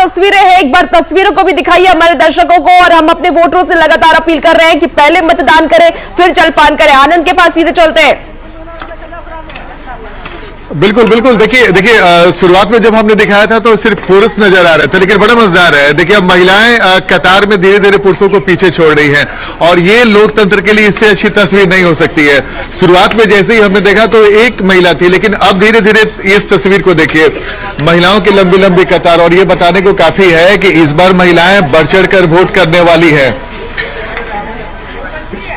तस्वीरें हैं, एक बार तस्वीरों को भी दिखाइए हमारे दर्शकों को। और हम अपने वोटरों से लगातार अपील कर रहे हैं कि पहले मतदान करें फिर जलपान करें। आनंद के पास सीधे चलते हैं। बिल्कुल बिल्कुल, देखिए शुरुआत में जब हमने दिखाया था तो सिर्फ पुरुष नजर आ रहे थे, लेकिन बड़ा मजेदार है। देखिए अब महिलाएं कतार में धीरे धीरे पुरुषों को पीछे छोड़ रही हैं और ये लोकतंत्र के लिए इससे अच्छी तस्वीर नहीं हो सकती है। शुरुआत में जैसे ही हमने देखा तो एक महिला थी, लेकिन अब धीरे धीरे इस तस्वीर को देखिए, महिलाओं की लंबी लंबी कतार। और ये बताने को काफी है कि इस बार महिलाएं बढ़ चढ़ कर वोट करने वाली है।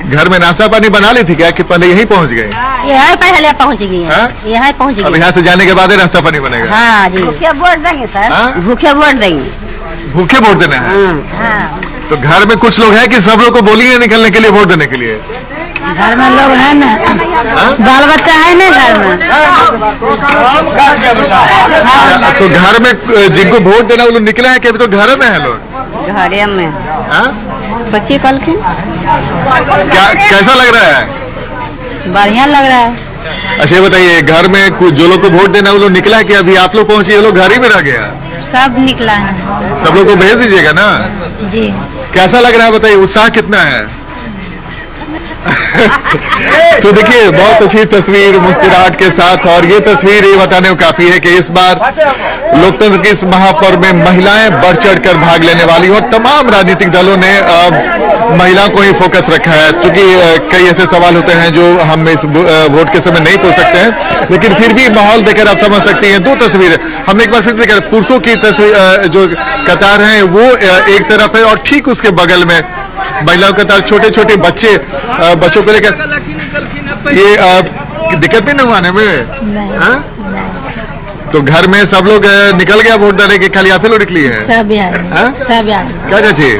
घर में नाश्ता पानी बना ली थी क्या कि पहले यहीं पहुंच गए? यहीं पहले पहुंच गई है, यहीं पहुंच गई। अब यहाँ से जाने के बाद नाश्ता पानी बनेगा? हाँ जी, भूखे वोट देंगे सर, भूखे वोट देंगे। भूखे वोट देना है? तो घर में कुछ लोग हैं कि सब लोग को बोलिए निकलने के लिए, वोट देने के लिए? घर में लोग है ना, बाल बच्चा है ना घर में। तो घर में जिनको वोट देना वो लोग निकले हैं कि अभी तो घर में है लोग? घरे में बच्चे कल के। क्या कैसा लग रहा है? बढ़िया लग रहा है। अच्छा ये बताइए, घर में कुछ जो लोग को वोट देना वो लोग निकला है कि अभी आप लोग पहुंचे, ये लोग घर ही में रह गया? सब निकला है। सब लोग को भेज दीजिएगा ना जी। कैसा लग रहा है बताइए, उत्साह कितना है? तो देखिए बहुत अच्छी तस्वीर मुस्कुराहट के साथ। और ये तस्वीर ये बताने को काफी है कि इस बार लोकतंत्र के इस महापर्व में महिलाएं बढ़ चढ़कर भाग लेने वाली, और तमाम राजनीतिक दलों ने महिलाओं को ही फोकस रखा है। चूंकि कई ऐसे सवाल होते हैं जो हम इस वोट के समय नहीं पूछ सकते हैं, लेकिन फिर भी माहौल देखकर आप समझ सकती हैं। दो तस्वीरें हम एक बार फिर देखकर, पुरुषों की तस्वीर जो कतार है वो एक तरफ है, और ठीक उसके बगल में महिलाओं कतार, छोटे छोटे बच्चों को लेकर। ये दिक्कत नहीं हुआ आने में? तो घर में सब लोग निकल गया वोट डाले के, खाली आप ही लोग निकली है? सब आए, सब आए। क्या चाची?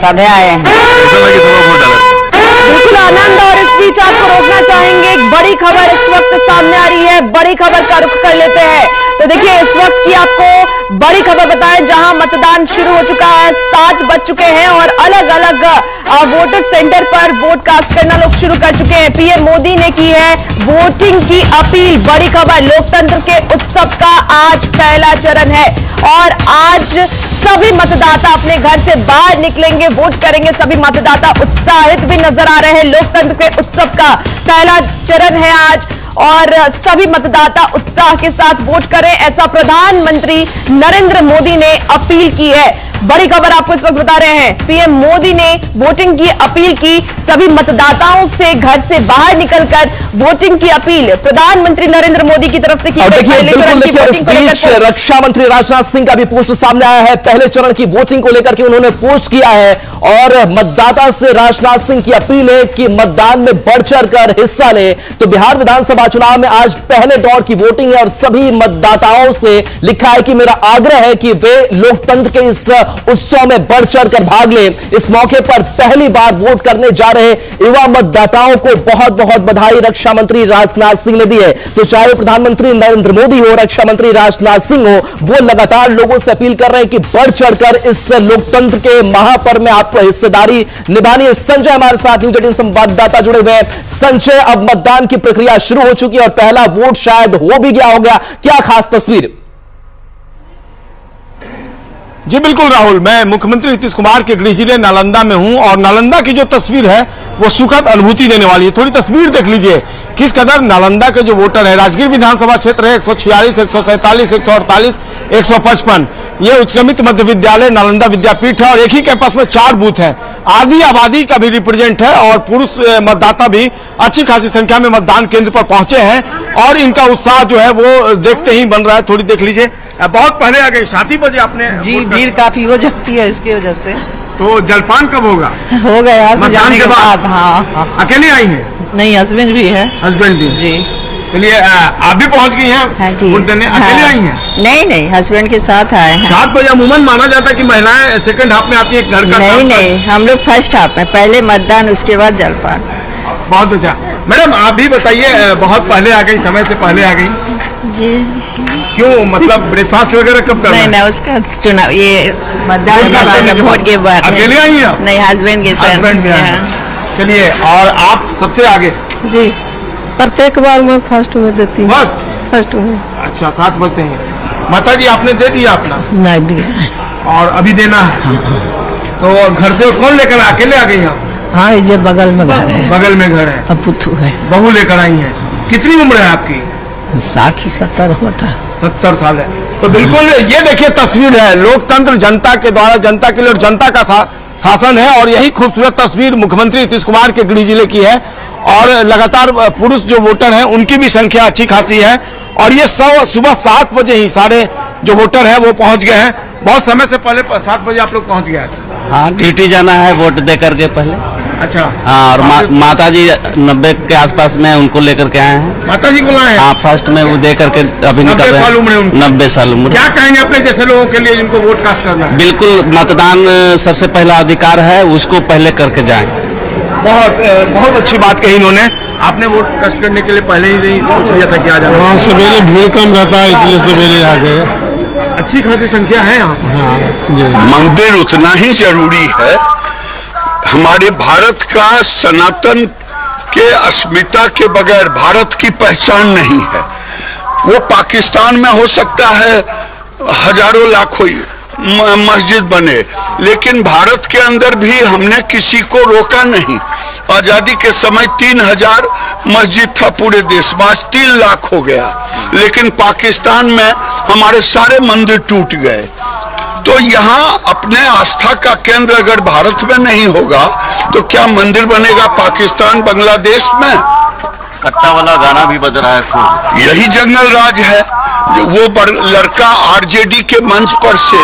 सब आए हैं। बिल्कुल आनंद। और इस बीच आपको रोकना चाहेंगे, एक बड़ी खबर इस वक्त सामने आ रही है। बड़ी खबर का रुख कर लेते हैं। तो देखिए इस वक्त की आपको बड़ी खबर बताएं, जहां मतदान शुरू हो चुका है, 7 बज चुके हैं और अलग अलग वोटर सेंटर पर वोट कास्ट करना लोग शुरू कर चुके हैं। पीएम मोदी ने की है वोटिंग की अपील। बड़ी खबर, लोकतंत्र के उत्सव का आज पहला चरण है और आज सभी मतदाता अपने घर से बाहर निकलेंगे, वोट करेंगे। सभी मतदाता उत्साहित भी नजर आ रहे हैं। लोकतंत्र के उत्सव का पहला चरण है आज और सभी मतदाता उत्साह के साथ वोट करें, ऐसा प्रधानमंत्री नरेंद्र मोदी ने अपील की है। बड़ी खबर आपको इस वक्त बता रहे हैं, पीएम मोदी ने वोटिंग की अपील की। सभी मतदाताओं से घर से बाहर निकलकर वोटिंग की अपील प्रधानमंत्री नरेंद्र मोदी की तरफ से की। देखिए इस बीच रक्षा मंत्री राजनाथ सिंह का भी पोस्ट सामने आया है। पहले चरण की वोटिंग को लेकर के उन्होंने पोस्ट किया है और मतदाता से राजनाथ सिंह की अपील है कि मतदान में बढ़ चढ़कर हिस्सा ले। तो बिहार विधानसभा चुनाव में आज पहले दौर की वोटिंग है और सभी मतदाताओं से लिखा है कि मेरा आग्रह है कि वे लोकतंत्र के इस उत्सव में बढ़ चढ़कर भाग लें। इस मौके पर पहली बार वोट करने जा रहे युवा मतदाताओं को बहुत बहुत बधाई रक्षा मंत्री राजनाथ सिंह ने दी है। तो चाहे प्रधानमंत्री नरेंद्र मोदी हो, रक्षा मंत्री राजनाथ सिंह हो, वो लगातार लोगों से अपील कर रहे हैं कि बढ़ चढ़कर इस लोकतंत्र के महापर्व में आपको हिस्सेदारी निभानी है। संजय हमारे साथ न्यूज 18 संवाददाता जुड़े हुए हैं। संजय, अब मतदान की प्रक्रिया शुरू हो चुकी है और पहला वोट शायद हो भी गया होगा, क्या खास तस्वीर? जी बिल्कुल राहुल, मैं मुख्यमंत्री नीतीश कुमार के गृह जिले नालंदा में हूं और नालंदा की जो तस्वीर है वो सुखद अनुभूति देने वाली है। थोड़ी तस्वीर देख लीजिए किस कदर नालंदा के जो वोटर है, राजगीर विधानसभा क्षेत्र है 146, 147, 148, 155। ये उत्क्रमित मध्य विद्यालय नालंदा विद्यापीठ है और एक ही कैंपस में 4 बूथ है। आधी आबादी का भी रिप्रेजेंट है और पुरुष मतदाता भी अच्छी खासी संख्या में मतदान केंद्र पर पहुंचे हैं और इनका उत्साह जो है वो देखते ही बन रहा है। थोड़ी देख लीजिए, बहुत पहले आ गए, 7 ही बजे आपने। जी भीड़ काफी हो जाती है इसकी वजह से। तो जलपान कब होगा? हो गया यहाँ से जाने के बाद। हाँ। अकेले आई हैं? नहीं, हस्बैंड भी है। हस्बैंड भी? जी। चलिए, आप भी पहुंच गई हैं? हाँ जी। वोट देने अकेले आई हैं? नहीं, हस्बैंड के साथ आए हैं। 7 बजे अमूमन माना जाता है कि महिलाएं सेकंड हाफ में आती है घर का। नहीं, हम लोग फर्स्ट हाफ में, पहले मतदान उसके बाद जलपान। बहुत अच्छा। मैडम आप भी बताइए, बहुत पहले आ गई, समय से पहले आ गई, क्यों? मतलब ब्रेकफास्ट वगैरह कब करना? नहीं, उसका चुनाव ये मतदान वोट के बाद। अकेले आई हैं? नहीं, हस्बैंड के साथ। हस्बैंड भी आए। चलिए, और आप सबसे आगे? जी, प्रत्येक बार मैं फर्स्ट में देती हूँ। फर्स्ट में। अच्छा, 7 बजते हैं। माता जी आपने दे दिया अपना? नहीं दिया। और अभी देना है। तो घर से कौन लेकर अकेले आ गई आप? हाँ ये बगल में घर है, बगल में घर है, अब पुथू है। बहू लेकर आई हैं। कितनी उम्र है आपकी? 60-70 होता है। 70 साल है। तो बिल्कुल ये देखिए तस्वीर है, लोकतंत्र जनता के द्वारा, जनता के लिए और जनता का शासन है। और यही खूबसूरत तस्वीर मुख्यमंत्री नीतीश कुमार के गृह जिले की है। और लगातार पुरुष जो वोटर हैं उनकी भी संख्या अच्छी खासी है। और ये सब सुबह 7 बजे ही सारे जो वोटर हैं वो पहुंच गए हैं। बहुत समय से पहले 7 बजे आप लोग पहुंच गए थे? हाँ, ड्यूटी जाना है वोट दे करके पहले। अच्छा। हाँ, और माता जी 90 के आसपास में उनको लेकर के आए हैं। माता जी को लाए हैं? हाँ, फर्स्ट में वो दे करके अभी निकल रहे हैं। 90 साल उम्र। क्या कहेंगे अपने जैसे लोगों के लिए जिनको वोट कास्ट करना है? बिल्कुल, मतदान सबसे पहला अधिकार है, उसको पहले करके जाएं। बहुत अच्छी बात कही इन्होंने। आपने वोट कास्ट करने के लिए पहले ही नहीं सोच लिया था कि आ जाना? हाँ, सवेरे भीड़ कम रहता है इसलिए सवेरे आ गए। अच्छी खासी संख्या है यहाँ। मंदिर उतना ही जरूरी है। हमारे भारत का सनातन के अस्मिता के बगैर भारत की पहचान नहीं है। वो पाकिस्तान में हो सकता है हजारों लाखों मस्जिद बने, लेकिन भारत के अंदर भी हमने किसी को रोका नहीं। आजादी के समय 3000 मस्जिद था पूरे देश में, आज 3 लाख हो गया। लेकिन पाकिस्तान में हमारे सारे मंदिर टूट गए। तो यहाँ अपने आस्था का केंद्र अगर भारत में नहीं होगा तो क्या मंदिर बनेगा पाकिस्तान बांग्लादेश में? कट्टा वाला गाना भी बज रहा है खूब। यही जंगल राज है। वो लड़का आरजेडी के मंच पर से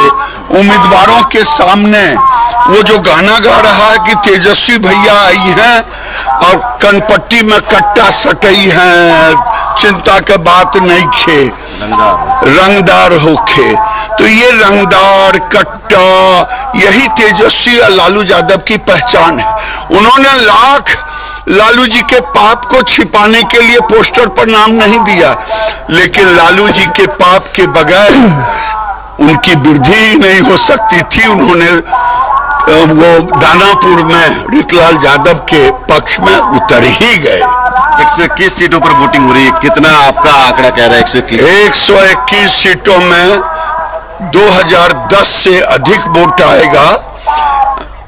उम्मीदवारों के सामने वो जो गाना गा रहा है कि तेजस्वी भैया आई हैं और कनपट्टी में कट्टा सटई है, चिंता के बात नहीं खे, रंगदार होके। तो ये रंगदार कट्टा यही तेजस्वी और लालू यादव की पहचान है। उन्होंने लाख लालू जी के पाप को छिपाने के लिए पोस्टर पर नाम नहीं दिया, लेकिन लालू जी के पाप के बगैर उनकी वृद्धि ही नहीं हो सकती थी। उन्होंने वो दानापुर में रीतलाल यादव के पक्ष में उतर ही गए। 121 सीटों पर वोटिंग हो रही है, कितना आपका आंकड़ा कह रहा है? 121 सीटों में 2010 से अधिक वोट आएगा।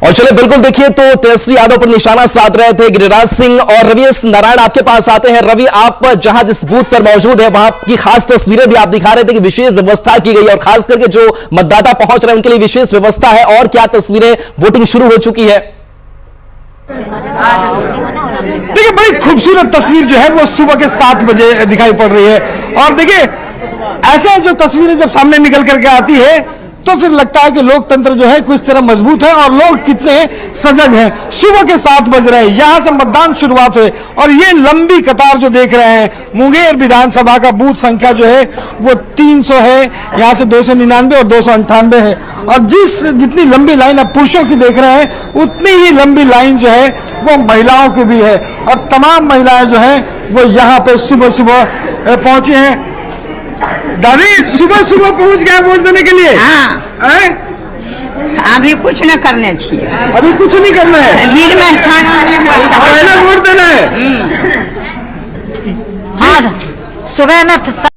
और चले बिल्कुल देखिए, तो तेजस्वी यादव पर निशाना साध रहे थे गिरिराज सिंह और रवीश नारायण आपके पास आते हैं। रवि, आप जहां जिस बूथ पर मौजूद है वहां की खास तस्वीरें भी आप दिखा रहे थे कि विशेष व्यवस्था की गई है और खास करके जो मतदाता पहुंच रहे हैं उनके लिए विशेष व्यवस्था है। और क्या तस्वीरें, वोटिंग शुरू हो चुकी है? देखिए, बड़ी खूबसूरत तस्वीर जो है वो सुबह के 7 बजे दिखाई पड़ रही है। और देखिए, ऐसे जो तस्वीरें जब सामने निकल करके आती है तो फिर लगता है कि लोकतंत्र जो है किस तरह मजबूत है और लोग कितने सजग हैं। सुबह के 7 बज रहे हैं, यहां से मतदान शुरुआत हुए और ये लंबी कतार जो देख रहे हैं, मुंगेर विधानसभा का बूथ संख्या जो है वो 300 है, यहां से 299 और 298 है। और जितनी लंबी लाइन अब पुरुषों की देख रहे हैं, उतनी ही लंबी लाइन जो है वो महिलाओं की भी है। और तमाम महिलाएं जो है वो यहाँ पे सुबह सुबह पहुंची हैं। दादी, सुबह सुबह पहुंच गए वोट देने के लिए? हाँ। अभी कुछ न करने चाहिए, अभी कुछ नहीं करना है, भीड़ में पहले वोट देना है। हाँ, सुबह में